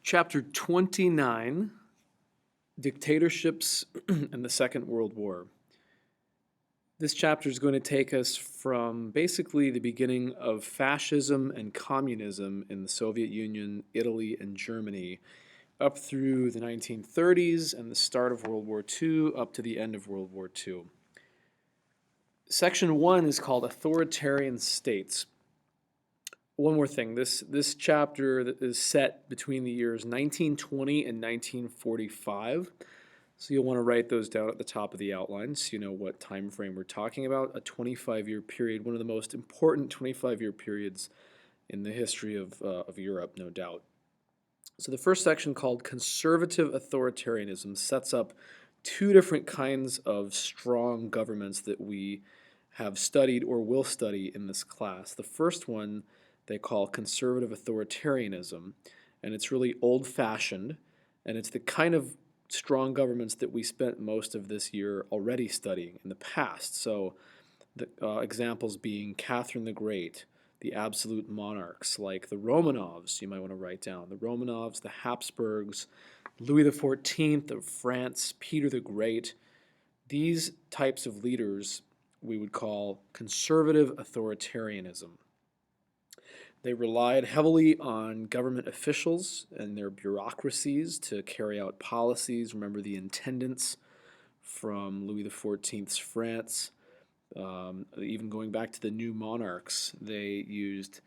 Chapter 29, Dictatorships and the Second World War. This chapter is going to take us from basically the beginning of fascism and communism in the Soviet Union, Italy, and Germany, up through the 1930s and the start of World War II, up to the end of World War II. Section 1 is called Authoritarian States. One more thing, this chapter is set between the years 1920 and 1945, so you'll want to write those down at the top of the outline so you know what time frame we're talking about. A 25-year period, one of the most important 25-year periods in the history of Europe, no doubt. So the first section, called Conservative Authoritarianism, sets up two different kinds of strong governments that we have studied or will study in this class. The first one they call conservative authoritarianism, and it's really old-fashioned, and it's the kind of strong governments that we spent most of this year already studying in the past. So the examples being Catherine the Great, the absolute monarchs like the Romanovs, you might want to write down. The Romanovs, the Habsburgs, Louis XIV of France, Peter the Great. These types of leaders we would call conservative authoritarianism. They relied heavily on government officials and their bureaucracies to carry out policies. Remember the intendants from Louis XIV's France. Even going back to the new monarchs, they used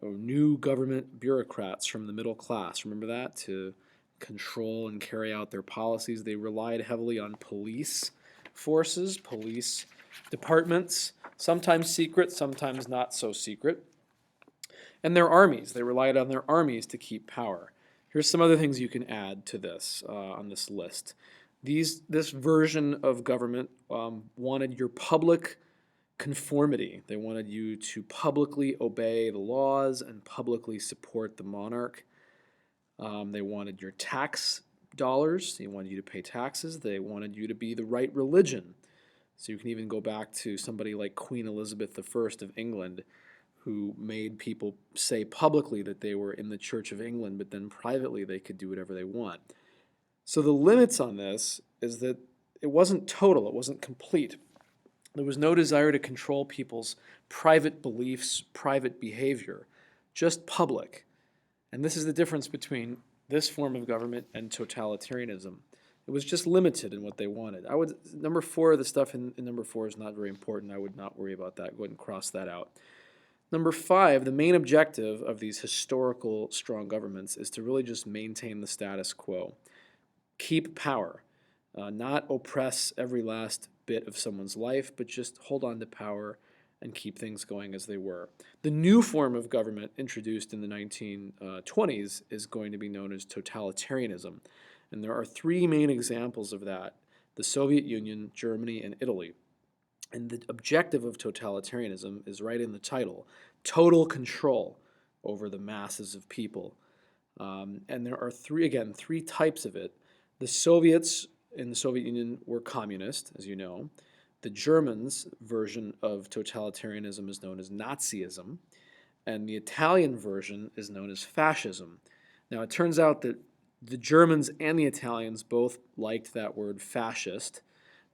new government bureaucrats from the middle class. Remember that? To control and carry out their policies. They relied heavily on police forces, police departments, sometimes secret, sometimes not so secret. And their armies. They relied on their armies to keep power. Here's some other things you can add to this on this list. This version of government wanted your public conformity. They wanted you to publicly obey the laws and publicly support the monarch. They wanted your tax dollars. They wanted you to pay taxes. They wanted you to be the right religion. So you can even go back to somebody like Queen Elizabeth I of England, who made people say publicly that they were in the Church of England, but then privately they could do whatever they want. So the limits on this is that it wasn't total, it wasn't complete. There was no desire to control people's private beliefs, private behavior, just public. And this is the difference between this form of government and totalitarianism. It was just limited in what they wanted. Number 4, the stuff in number 4 is not very important. I would not worry about that. Go ahead and cross that out. Number 5, the main objective of these historical strong governments is to really just maintain the status quo. Keep power, not oppress every last bit of someone's life, but just hold on to power and keep things going as they were. The new form of government introduced in the 1920s is going to be known as totalitarianism. And there are 3 main examples of that: the Soviet Union, Germany, and Italy. And the objective of totalitarianism is right in the title: total control over the masses of people. And there are 3 types of it. The Soviets in the Soviet Union were communist, as you know. The Germans' version of totalitarianism is known as Nazism, and the Italian version is known as fascism. Now, it turns out that the Germans and the Italians both liked that word fascist.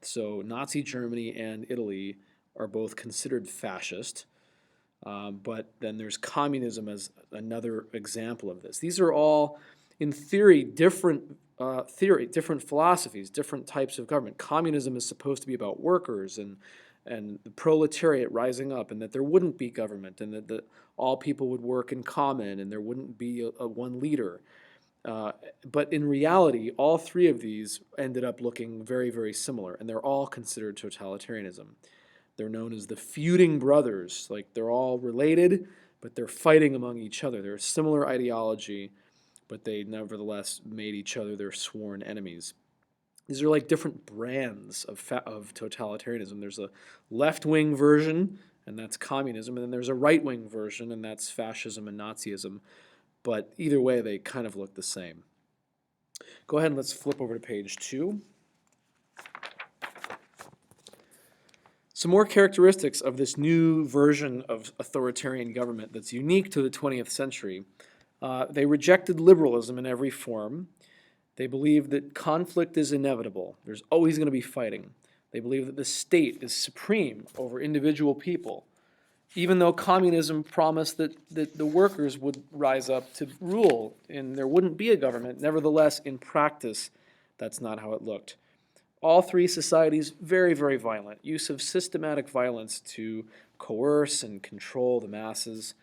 So Nazi Germany and Italy are both considered fascist, but then there's communism as another example of this. These are all, in theory, different philosophies, different types of government. Communism is supposed to be about workers and the proletariat rising up, and that there wouldn't be government, and that all people would work in common, and there wouldn't be one leader. But in reality, all 3 of these ended up looking very, very similar, and they're all considered totalitarianism. They're known as the feuding brothers. Like, they're all related, but they're fighting among each other. They're a similar ideology, but they nevertheless made each other their sworn enemies. These are like different brands of totalitarianism. There's a left-wing version, and that's communism, and then there's a right-wing version, and that's fascism and Nazism. But either way, they kind of look the same. Go ahead and let's flip over to page 2. Some more characteristics of this new version of authoritarian government that's unique to the 20th century. They rejected liberalism in every form. They believed that conflict is inevitable. There's always going to be fighting. They believe that the state is supreme over individual people. Even though communism promised that the workers would rise up to rule and there wouldn't be a government, nevertheless, in practice, that's not how it looked. All three societies, very, very violent. Use of systematic violence to coerce and control the masses.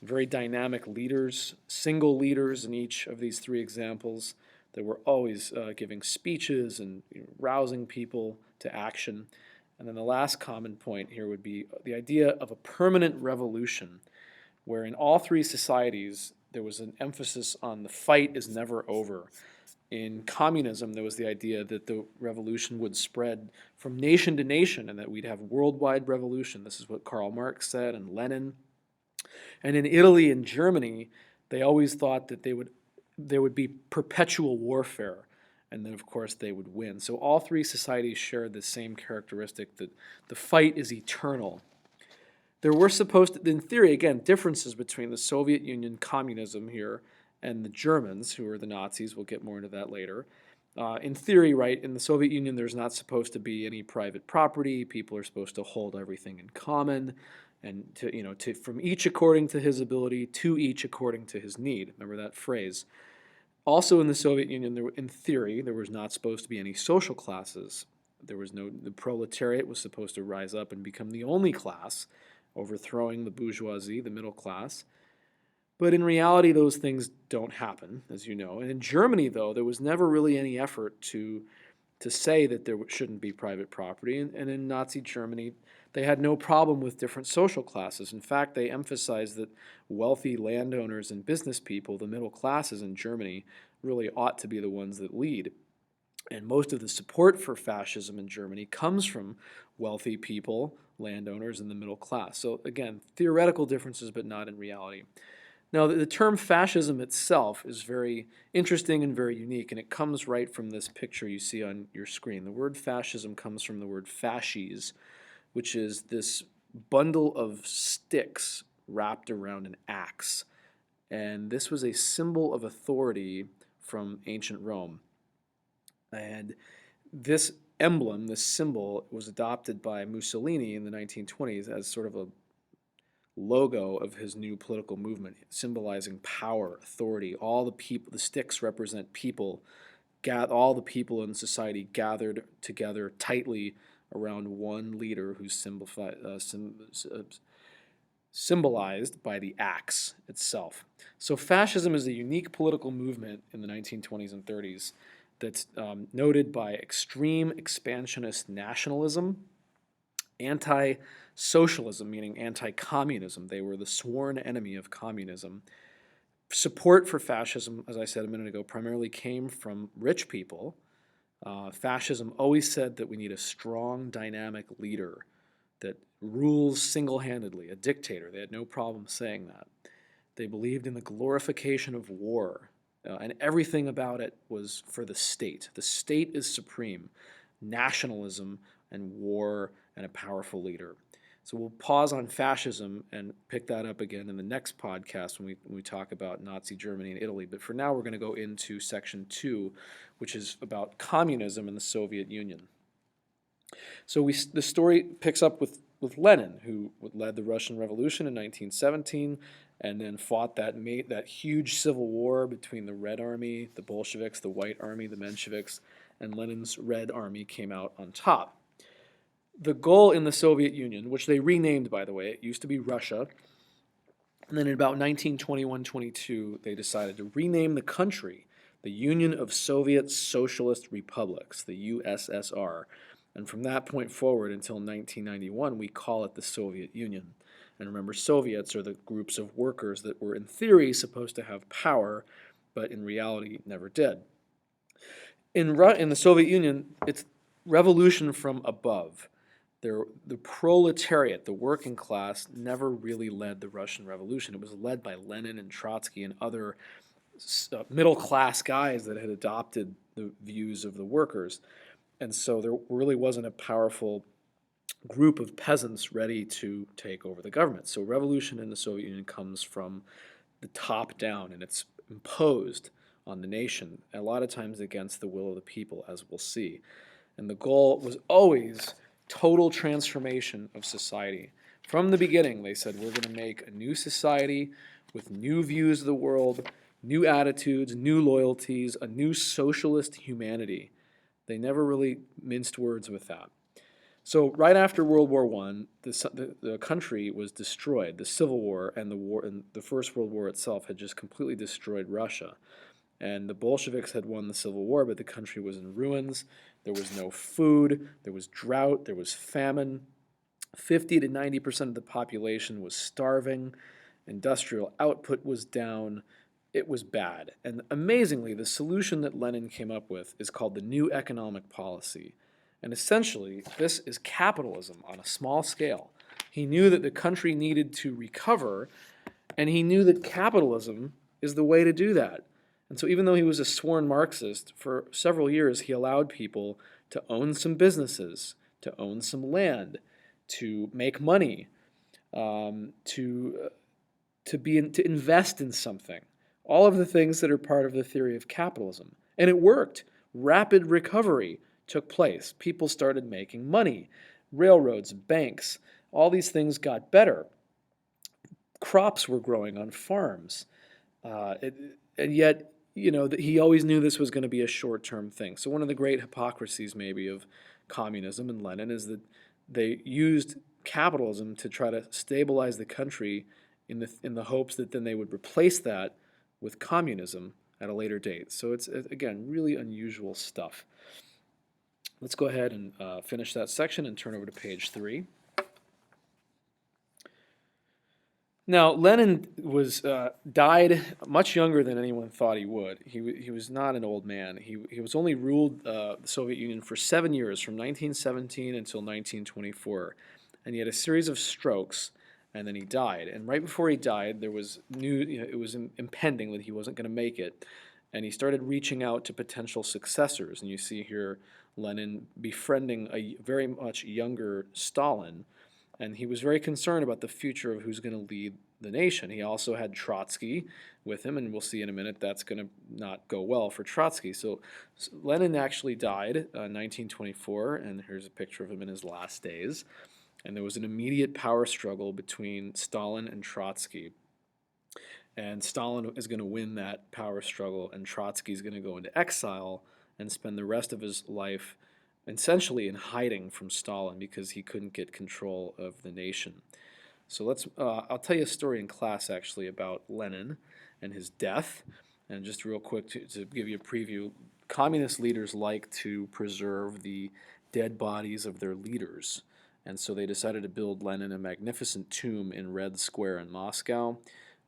Very dynamic leaders, single leaders in each of these three examples that were always giving speeches and rousing people to action. And then the last common point here would be the idea of a permanent revolution, where in all three societies there was an emphasis on the fight is never over. In communism, there was the idea that the revolution would spread from nation to nation and that we'd have worldwide revolution. This is what Karl Marx said and Lenin. And in Italy and Germany, they always thought that there would be perpetual warfare, and then, of course, they would win. So all three societies shared the same characteristic, that the fight is eternal. There were supposed to, in theory, again, differences between the Soviet Union communism here and the Germans, who are the Nazis. We'll get more into that later. In theory, right, in the Soviet Union, there's not supposed to be any private property. People are supposed to hold everything in common, and from each according to his ability, to each according to his need. Remember that phrase. Also in the Soviet Union, in theory, there was not supposed to be any social classes. The proletariat was supposed to rise up and become the only class, overthrowing the bourgeoisie, the middle class. But in reality, those things don't happen, as you know. And in Germany, though, there was never really any effort to say that there shouldn't be private property. And in Nazi Germany, they had no problem with different social classes. In fact, they emphasized that wealthy landowners and business people, the middle classes in Germany, really ought to be the ones that lead. And most of the support for fascism in Germany comes from wealthy people, landowners, and the middle class. So again, theoretical differences, but not in reality. Now, the term fascism itself is very interesting and very unique, and it comes right from this picture you see on your screen. The word fascism comes from the word fasces, which is this bundle of sticks wrapped around an axe. And this was a symbol of authority from ancient Rome. And this emblem, this symbol, was adopted by Mussolini in the 1920s as sort of a logo of his new political movement, symbolizing power, authority. All the people, the sticks represent people, all the people in society gathered together tightly around one leader who's symbolized by the axe itself. So fascism is a unique political movement in the 1920s and 30s that's noted by extreme expansionist nationalism, anti-socialism, meaning anti-communism. They were the sworn enemy of communism. Support for fascism, as I said a minute ago, primarily came from rich people. Fascism always said that we need a strong, dynamic leader that rules single-handedly, a dictator. They had no problem saying that. They believed in the glorification of war, and everything about it was for the state. The state is supreme. Nationalism and war and a powerful leader. So we'll pause on fascism and pick that up again in the next podcast when we talk about Nazi Germany and Italy. But for now, we're going to go into section 2, which is about communism in the Soviet Union. So the story picks up with Lenin, who led the Russian Revolution in 1917 and then fought that huge civil war between the Red Army, the Bolsheviks, the White Army, the Mensheviks, and Lenin's Red Army came out on top. The goal in the Soviet Union, which they renamed, by the way, it used to be Russia, and then in about 1921-22, they decided to rename the country the Union of Soviet Socialist Republics, the USSR. And from that point forward until 1991, we call it the Soviet Union. And remember, Soviets are the groups of workers that were in theory supposed to have power, but in reality never did. In the Soviet Union, it's revolution from above. The proletariat, the working class, never really led the Russian Revolution. It was led by Lenin and Trotsky and other middle-class guys that had adopted the views of the workers. And so there really wasn't a powerful group of peasants ready to take over the government. So revolution in the Soviet Union comes from the top down, and it's imposed on the nation, a lot of times against the will of the people, as we'll see. And the goal was always total transformation of society. From the beginning, they said, we're going to make a new society with new views of the world, new attitudes, new loyalties, a new socialist humanity. They never really minced words with that. So right after World War I, the country was destroyed. The Civil War and the First World War itself had just completely destroyed Russia. And the Bolsheviks had won the Civil War, but the country was in ruins. There was no food, there was drought, there was famine. 50 to 90% of the population was starving. Industrial output was down. It was bad. And amazingly, the solution that Lenin came up with is called the New Economic Policy. And essentially, this is capitalism on a small scale. He knew that the country needed to recover, and he knew that capitalism is the way to do that. And so even though he was a sworn Marxist, for several years he allowed people to own some businesses, to own some land, to make money, to invest in something. All of the things that are part of the theory of capitalism. And it worked. Rapid recovery took place. People started making money. Railroads, banks, all these things got better. Crops were growing on farms. And yet, he always knew this was going to be a short-term thing. So one of the great hypocrisies maybe of communism and Lenin is that they used capitalism to try to stabilize the country in the hopes that then they would replace that with communism at a later date. So it's, again, really unusual stuff. Let's go ahead and finish that section and turn over to page 3. Now, Lenin died much younger than anyone thought he would. He was not an old man. He was only ruled the Soviet Union for 7 years, from 1917 until 1924. And he had a series of strokes, and then he died. And right before he died, there was it was impending that he wasn't going to make it. And he started reaching out to potential successors. And you see here Lenin befriending a very much younger Stalin. And he was very concerned about the future of who's going to lead the nation. He also had Trotsky with him, and we'll see in a minute that's going to not go well for Trotsky. So Lenin actually died in 1924, and here's a picture of him in his last days. And there was an immediate power struggle between Stalin and Trotsky. And Stalin is going to win that power struggle, and Trotsky is going to go into exile and spend the rest of his life essentially in hiding from Stalin because he couldn't get control of the nation. So I'll tell you a story in class actually about Lenin and his death. And just real quick to give you a preview, communist leaders like to preserve the dead bodies of their leaders. And so they decided to build Lenin a magnificent tomb in Red Square in Moscow,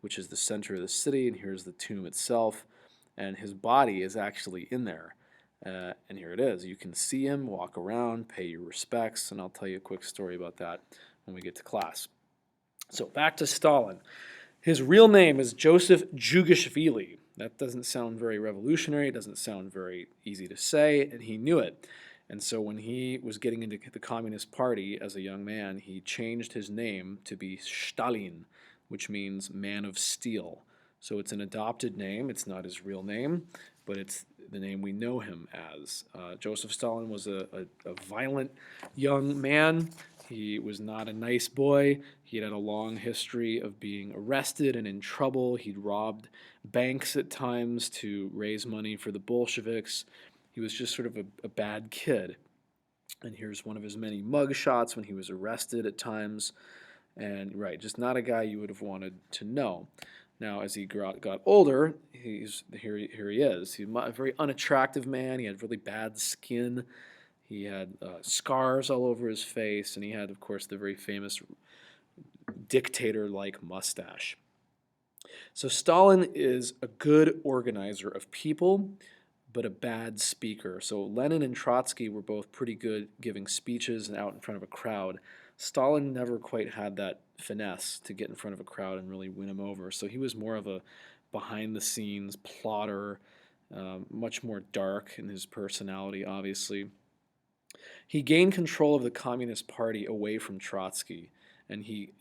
which is the center of the city, and here's the tomb itself. And his body is actually in there. And here it is. You can see him, walk around, pay your respects, and I'll tell you a quick story about that when we get to class. So back to Stalin. His real name is Joseph Jugashvili. That doesn't sound very revolutionary. It doesn't sound very easy to say, and he knew it. And so when he was getting into the Communist Party as a young man, he changed his name to be Stalin, which means man of steel. So it's an adopted name. It's not his real name, but it's the name we know him as. Joseph Stalin was a violent young man. He was not a nice boy. He had a long history of being arrested and in trouble. He'd robbed banks at times to raise money for the Bolsheviks. He was just sort of a bad kid. And here's one of his many mug shots when he was arrested at times. And right, just not a guy you would have wanted to know. Now, as he got older, here he is. He's a very unattractive man. He had really bad skin. He had scars all over his face, and he had, of course, the very famous dictator-like mustache. So Stalin is a good organizer of people, but a bad speaker. So Lenin and Trotsky were both pretty good giving speeches and out in front of a crowd. Stalin never quite had that finesse to get in front of a crowd and really win him over. So he was more of a behind-the-scenes plotter, much more dark in his personality, obviously. He gained control of the Communist Party away from Trotsky, and he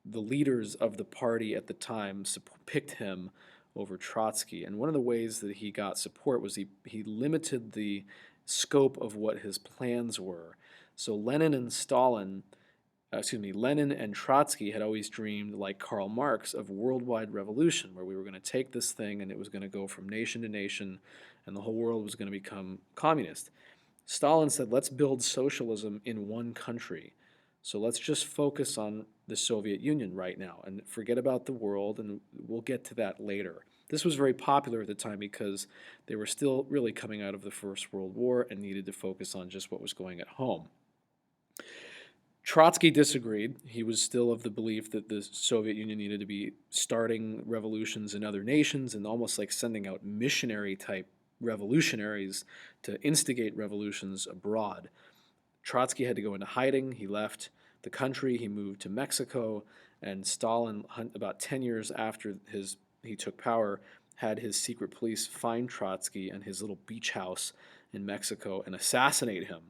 the leaders of the party at the time picked him over Trotsky. And one of the ways that he got support was he limited the scope of what his plans were. So Lenin and Trotsky had always dreamed, like Karl Marx, of worldwide revolution, where we were going to take this thing and it was going to go from nation to nation, and the whole world was going to become communist. Stalin said, let's build socialism in one country. So let's just focus on the Soviet Union right now and forget about the world, and we'll get to that later. This was very popular at the time because they were still really coming out of the First World War and needed to focus on just what was going at home. Trotsky disagreed. He was still of the belief that the Soviet Union needed to be starting revolutions in other nations and almost like sending out missionary-type revolutionaries to instigate revolutions abroad. Trotsky had to go into hiding. He left the country. He moved to Mexico, and Stalin, about 10 years after he took power, had his secret police find Trotsky and his little beach house in Mexico and assassinate him.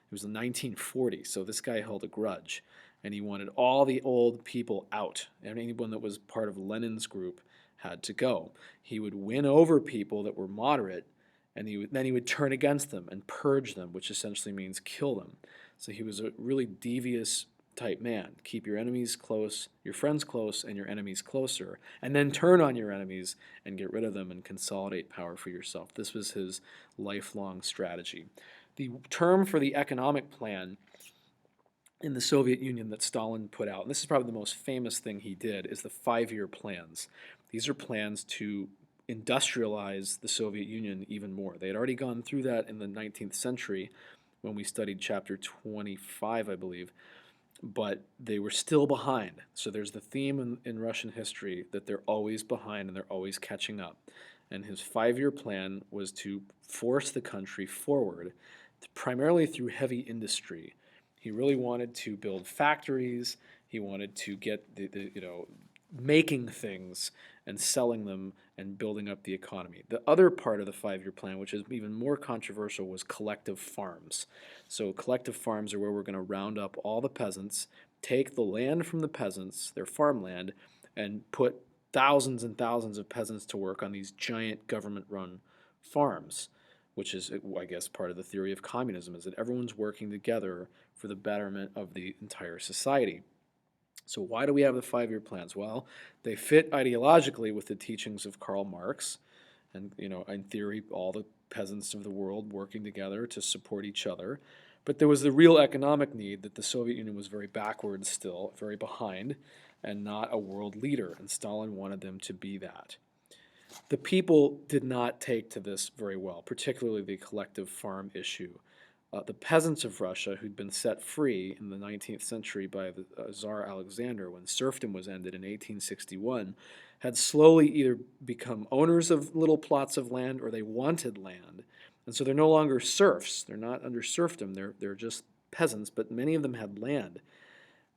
It was in 1940, so this guy held a grudge, and he wanted all the old people out, and anyone that was part of Lenin's group had to go. He would win over people that were moderate, and then he would turn against them and purge them, which essentially means kill them. So he was a really devious type man. Keep your enemies close, your friends close, and your enemies closer, and then turn on your enemies and get rid of them and consolidate power for yourself. This was his lifelong strategy. The term for the economic plan in the Soviet Union that Stalin put out, and this is probably the most famous thing he did, is the 5-year plans. These are plans to industrialize the Soviet Union even more. They had already gone through that in the 19th century when we studied chapter 25, I believe, but they were still behind. So there's the theme in Russian history that they're always behind and they're always catching up. And his 5-year plan was to force the country forward, primarily through heavy industry. He really wanted to build factories. He wanted to get making things and selling them and building up the economy. The other part of the 5-year plan, which is even more controversial, was collective farms. So collective farms are where we're going to round up all the peasants, take the land from the peasants, their farmland, and put thousands and thousands of peasants to work on these giant government-run farms, which is, I guess, part of the theory of communism, is that everyone's working together for the betterment of the entire society. So why do we have the 5-year plans? Well, they fit ideologically with the teachings of Karl Marx, and in theory, all the peasants of the world working together to support each other. But there was the real economic need that the Soviet Union was very backwards still, very behind, and not a world leader, and Stalin wanted them to be that. The people did not take to this very well, particularly the collective farm issue. The peasants of Russia, who'd been set free in the 19th century by the Tsar Alexander when serfdom was ended in 1861, had slowly either become owners of little plots of land or they wanted land. And so they're no longer serfs. They're not under serfdom. They're just peasants, but many of them had land,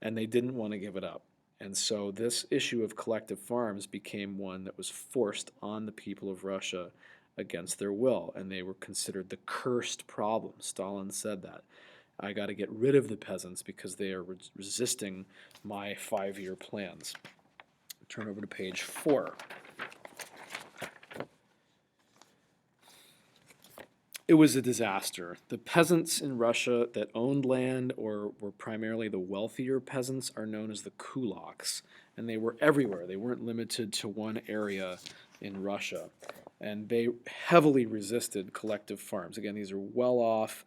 and they didn't want to give it up. And so this issue of collective farms became one that was forced on the people of Russia against their will, and they were considered the cursed problem. Stalin said that. I got to get rid of the peasants because they are resisting my 5-year plans. Turn over to page 4. It was a disaster. The peasants in Russia that owned land or were primarily the wealthier peasants are known as the kulaks, and they were everywhere. They weren't limited to one area in Russia, and they heavily resisted collective farms. Again, these are well-off,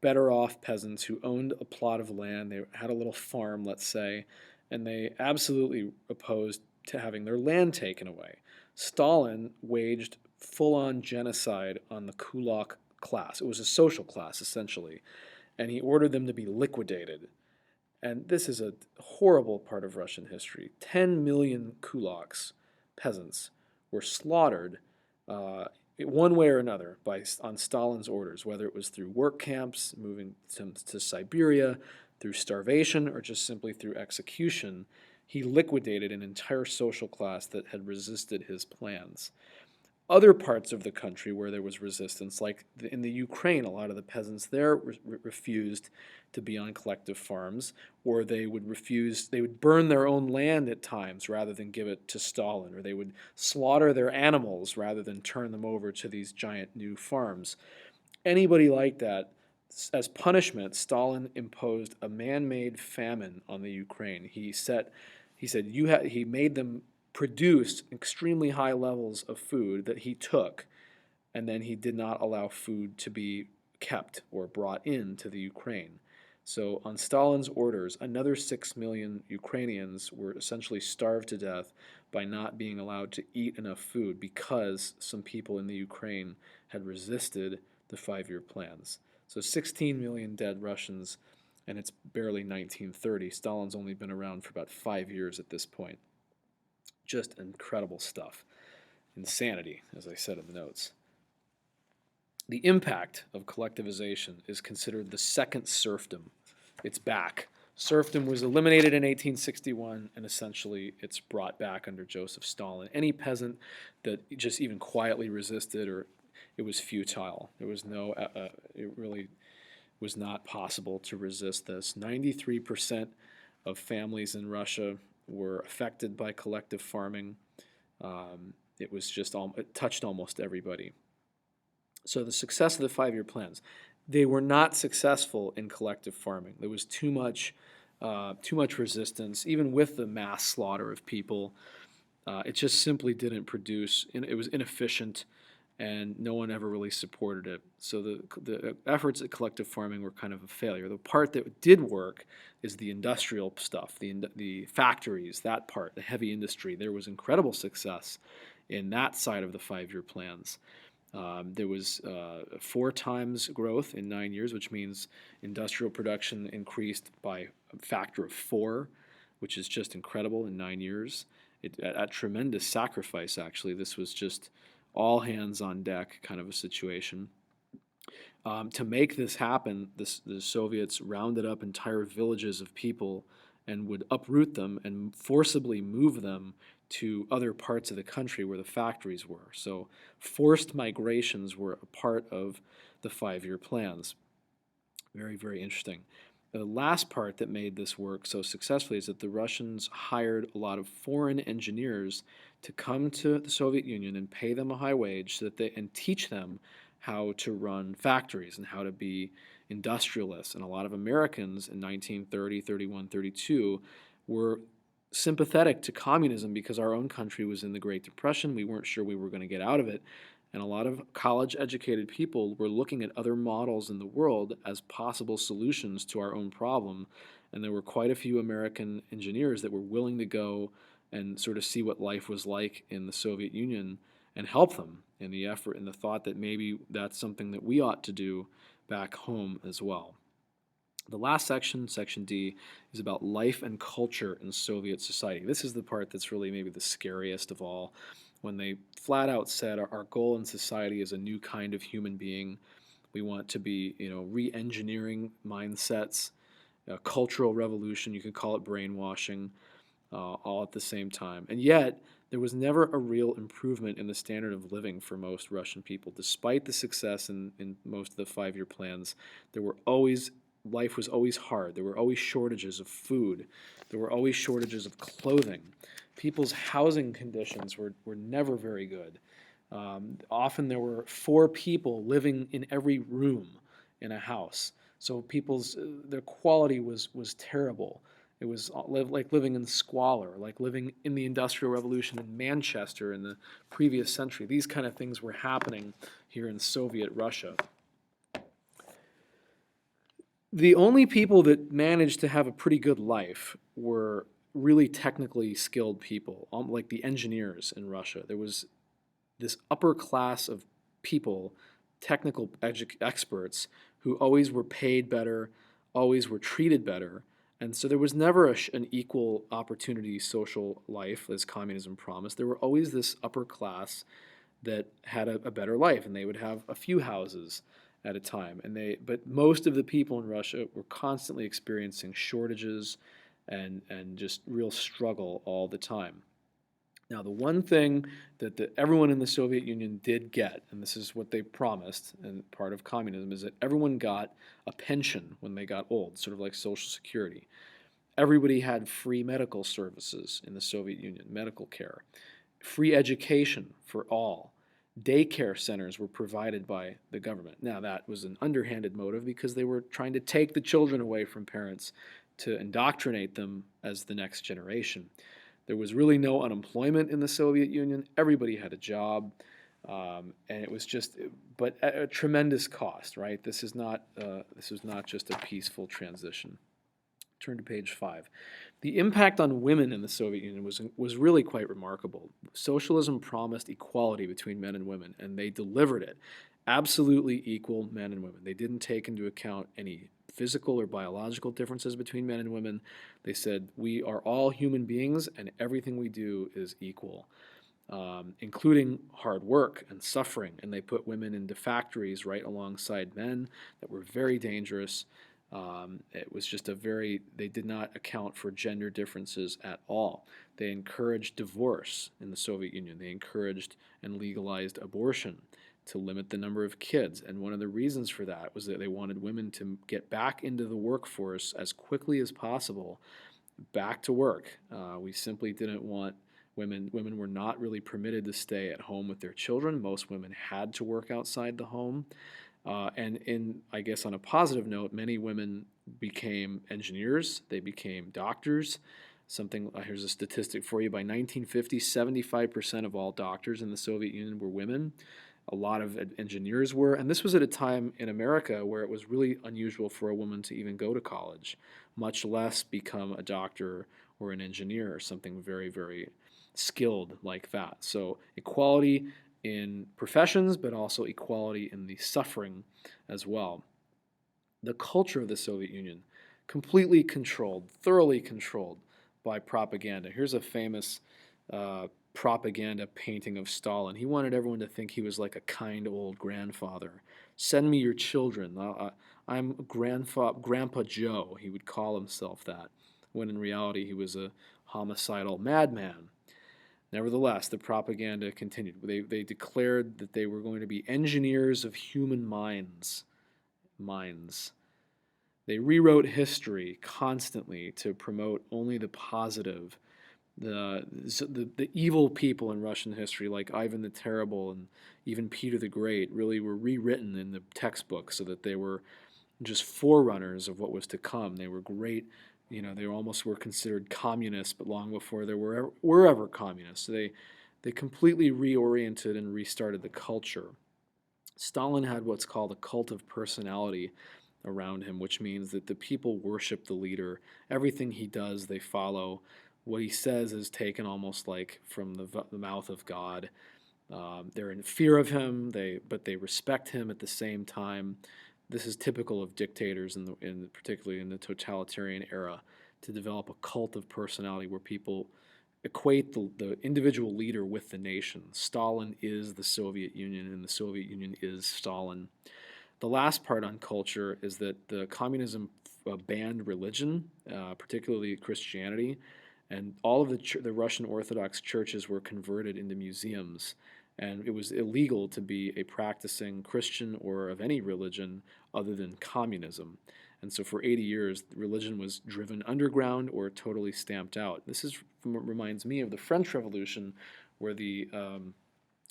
better-off peasants who owned a plot of land. They had a little farm, let's say, and they absolutely opposed to having their land taken away. Stalin waged full-on genocide on the kulak class. It was a social class, essentially, and he ordered them to be liquidated. And this is a horrible part of Russian history. 10 million kulaks, peasants, were slaughtered one way or another on Stalin's orders, whether it was through work camps, moving to Siberia, through starvation, or just simply through execution. He liquidated an entire social class that had resisted his plans. other parts of the country where there was resistance, like in the Ukraine, a lot of the peasants there refused to be on collective farms, or they would burn their own land at times rather than give it to Stalin, or they would slaughter their animals rather than turn them over to these giant new farms. Anybody like that, as punishment, Stalin imposed a man-made famine on the Ukraine. He said he made them produce extremely high levels of food that he took, and then he did not allow food to be kept or brought into the Ukraine. So on Stalin's orders, another 6 million Ukrainians were essentially starved to death by not being allowed to eat enough food because some people in the Ukraine had resisted the 5-year plans. So 16 million dead Russians, and it's barely 1930. Stalin's only been around for about 5 years at this point. Just incredible stuff. Insanity, as I said in the notes. The impact of collectivization is considered the second serfdom. It's back. Serfdom was eliminated in 1861, and essentially it's brought back under Joseph Stalin. Any peasant that just even quietly resisted, or it was futile. There was no, it really was not possible to resist this. 93% of families in Russia were affected by collective farming. It touched almost everybody. So the success of the 5-year plans, they were not successful in collective farming. There was too much resistance, even with the mass slaughter of people. It just simply didn't produce. It was inefficient, and no one ever really supported it. So the efforts at collective farming were kind of a failure. The part that did work is the industrial stuff, the factories, that part, the heavy industry. There was incredible success in that side of the 5-year plans. There was 4 times growth in 9 years, which means industrial production increased by a factor of 4, which is just incredible in 9 years. At tremendous sacrifice, actually. This was just all hands on deck kind of a situation. To make this happen, the Soviets rounded up entire villages of people and would uproot them and forcibly move them to other parts of the country where the factories were. So forced migrations were a part of the 5-year plans. Very, very interesting. The last part that made this work so successfully is that the Russians hired a lot of foreign engineers to come to the Soviet Union and pay them a high wage and teach them how to run factories and how to be industrialists. And a lot of Americans in 1930, 31, 32 were sympathetic to communism because our own country was in the Great Depression. We weren't sure we were going to get out of it. And a lot of college-educated people were looking at other models in the world as possible solutions to our own problem. And there were quite a few American engineers that were willing to go and sort of see what life was like in the Soviet Union and help them in the effort and the thought that maybe that's something that we ought to do back home as well. The last section, Section D, is about life and culture in Soviet society. This is the part that's really maybe the scariest of all, when they flat out said our goal in society is a new kind of human being. We want to be, re-engineering mindsets, a cultural revolution, you could call it brainwashing, all at the same time. And yet, there was never a real improvement in the standard of living for most Russian people. Despite the success in most of the 5-year plans, life was always hard. There were always shortages of food. There were always shortages of clothing. People's housing conditions were never very good. Often there were 4 people living in every room in a house. So their quality was terrible. It was like living in squalor, like living in the Industrial Revolution in Manchester in the previous century. These kind of things were happening here in Soviet Russia. The only people that managed to have a pretty good life were really technically skilled people, like the engineers in Russia. There was this upper class of people, technical experts, who always were paid better, always were treated better. And so there was never an equal opportunity social life as communism promised. There were always this upper class that had a better life, and they would have a few houses at a time. But most of the people in Russia were constantly experiencing shortages and just real struggle all the time. Now, the one thing that everyone in the Soviet Union did get, and this is what they promised, and part of communism, is that everyone got a pension when they got old, sort of like Social Security. Everybody had free medical services in the Soviet Union, medical care, free education for all. Daycare centers were provided by the government. Now, that was an underhanded motive because they were trying to take the children away from parents to indoctrinate them as the next generation. There was really no unemployment in the Soviet Union. Everybody had a job, and it was just, but at a tremendous cost, right? This was not just a peaceful transition. Turn to page 5. The impact on women in the Soviet Union was really quite remarkable. Socialism promised equality between men and women, and they delivered it. Absolutely equal men and women. They didn't take into account any physical or biological differences between men and women. They said, we are all human beings, and everything we do is equal, including hard work and suffering. And they put women into factories right alongside men that were very dangerous. It was just they did not account for gender differences at all. They encouraged divorce in the Soviet Union. They encouraged and legalized abortion to limit the number of kids. And one of the reasons for that was that they wanted women to get back into the workforce as quickly as possible, back to work. We simply didn't want women were not really permitted to stay at home with their children. Most women had to work outside the home. I guess on a positive note, many women became engineers, they became doctors. Here's a statistic for you. By 1950, 75% of all doctors in the Soviet Union were women. A lot of engineers were, and this was at a time in America where it was really unusual for a woman to even go to college, much less become a doctor or an engineer or something very, very skilled like that. So equality in professions, but also equality in the suffering as well. The culture of the Soviet Union, completely controlled, thoroughly controlled by propaganda. Here's a famous propaganda painting of Stalin. He wanted everyone to think he was like a kind old grandfather. Send me your children. I'm Grandpa Joe. He would call himself that, when in reality he was a homicidal madman. Nevertheless, the propaganda continued. They declared that they were going to be engineers of human minds. They rewrote history constantly to promote only the positive. The evil people in Russian history, like Ivan the Terrible and even Peter the Great, really were rewritten in the textbook so that they were just forerunners of what was to come. They were great. They almost were considered communists, but long before there were ever communists. So they completely reoriented and restarted the culture. Stalin had what's called a cult of personality around him, which means that the people worship the leader. Everything he does, they follow. What he says is taken almost like from the mouth of God. They're in fear of him, but they respect him at the same time. This is typical of dictators, particularly in the totalitarian era, to develop a cult of personality where people equate the individual leader with the nation. Stalin is the Soviet Union, and the Soviet Union is Stalin. The last part on culture is that the communism banned religion, particularly Christianity, and all of the Russian Orthodox churches were converted into museums. And it was illegal to be a practicing Christian or of any religion other than communism. And so for 80 years, religion was driven underground or totally stamped out. Reminds me of the French Revolution, where the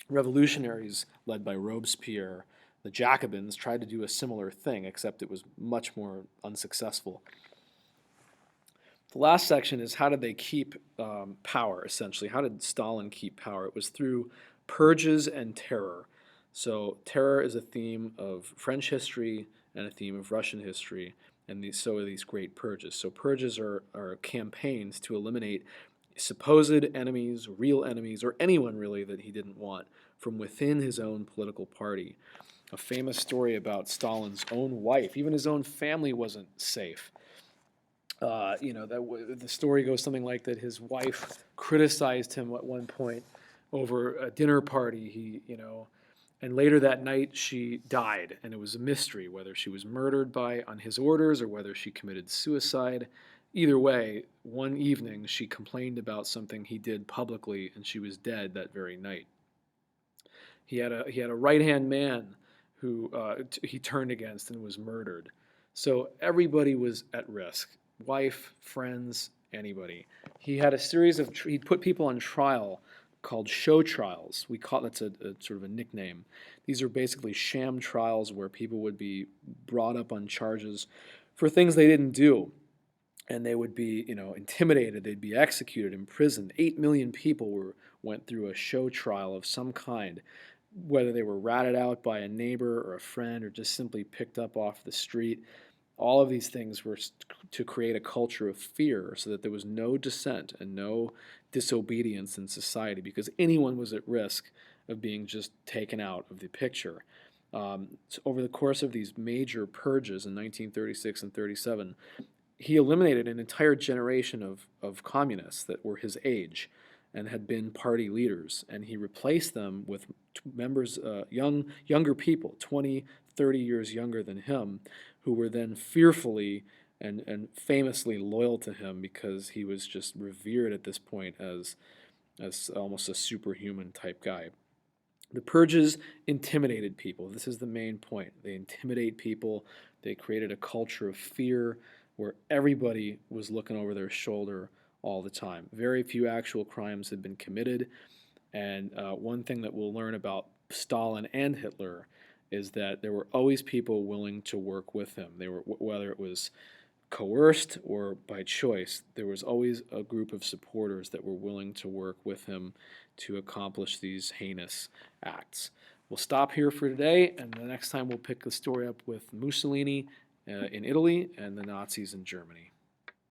revolutionaries led by Robespierre, the Jacobins, tried to do a similar thing, except it was much more unsuccessful. The last section is how did they keep power, essentially? How did Stalin keep power? It was through purges and terror. So terror is a theme of French history and a theme of Russian history, and so are these great purges. So purges are campaigns to eliminate supposed enemies, real enemies, or anyone really that he didn't want from within his own political party. A famous story about Stalin's own wife, even his own family wasn't safe. The story goes something like that. His wife criticized him at one point over a dinner party. And later that night she died, and it was a mystery whether she was murdered on his orders or whether she committed suicide. Either way, one evening she complained about something he did publicly, and she was dead that very night. He had a right hand man who he turned against and was murdered. So everybody was at risk: wife, friends, anybody. He had a series of he'd put people on trial called show trials. We call that's a sort of a nickname. These are basically sham trials where people would be brought up on charges for things they didn't do, and they would be, intimidated. They'd be executed, imprisoned. 8 million people went through a show trial of some kind, whether they were ratted out by a neighbor or a friend or just simply picked up off the street. All of these things were to create a culture of fear so that there was no dissent and no disobedience in society, because anyone was at risk of being just taken out of the picture. So over the course of these major purges in 1936 and 37, he eliminated an entire generation of communists that were his age and had been party leaders, and he replaced them with members, younger people, 20, 30 years younger than him, who were then fearfully and famously loyal to him because he was just revered at this point as almost a superhuman type guy. The purges intimidated people. This is the main point. They intimidate people. They created a culture of fear where everybody was looking over their shoulder all the time. Very few actual crimes had been committed. And one thing that we'll learn about Stalin and Hitler is that there were always people willing to work with him. They were, whether it was coerced or by choice, there was always a group of supporters that were willing to work with him to accomplish these heinous acts. We'll stop here for today, and the next time we'll pick the story up with Mussolini in Italy and the Nazis in Germany.